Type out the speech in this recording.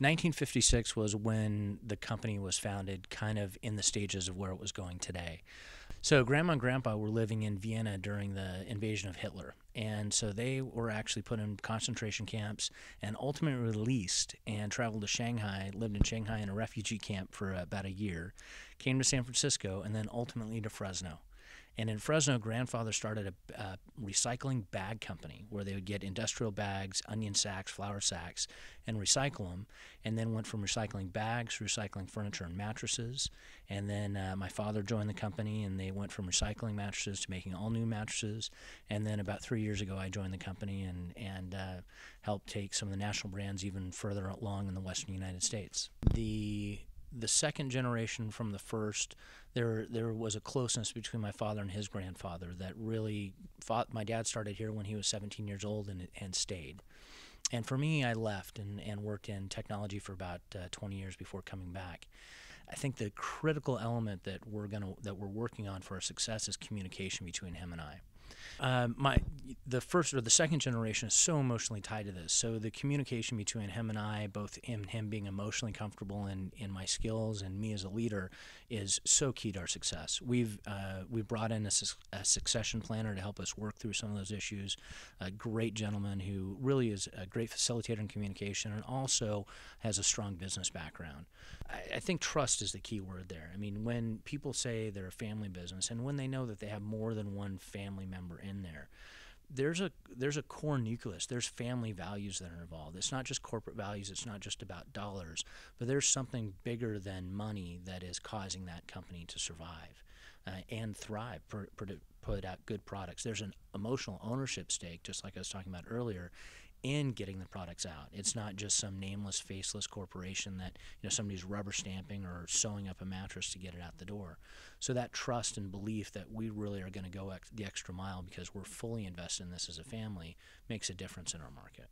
1956 was when the company was founded, kind of in the stages of where it was going today. So Grandma and Grandpa were living in Vienna during the invasion of Hitler. And so they were actually put in concentration camps and ultimately released and traveled to Shanghai, lived in Shanghai in a refugee camp for about a year, came to San Francisco, and then ultimately to Fresno. And in Fresno, grandfather started a recycling bag company where they would get industrial bags, onion sacks, flour sacks, and recycle them. And then went from recycling bags to recycling furniture and mattresses. And then my father joined the company, and they went from recycling mattresses to making all new mattresses. And then about 3 years ago, I joined the company and helped take some of the national brands even further along in the Western United States. The second generation from the first, there was a closeness between my father and his grandfather that really fought. My dad started here when he was 17 years old and stayed. And for me, I left and worked in technology for about 20 years before coming back. I think the critical element that we're working on for our success is communication between him and I. The first or the second generation is so emotionally tied to this. So the communication between him and I, both in him being emotionally comfortable in my skills and me as a leader, is so key to our success. We've brought in a succession planner to help us work through some of those issues. A great gentleman who really is a great facilitator in communication and also has a strong business background. I think trust is the key word there. I mean, when people say they're a family business and when they know that they have more than one family member in there, there's a core nucleus. There's family values that are involved. It's not just corporate values. It's not just about dollars, but there's something bigger than money that is causing that company to survive and thrive, put out good products. There's an emotional ownership stake, just like I was talking about earlier, in getting the products out. It's not just some nameless, faceless corporation that somebody's rubber stamping or sewing up a mattress to get it out the door. So that trust and belief that we really are going to go the extra mile because we're fully invested in this as a family makes a difference in our market.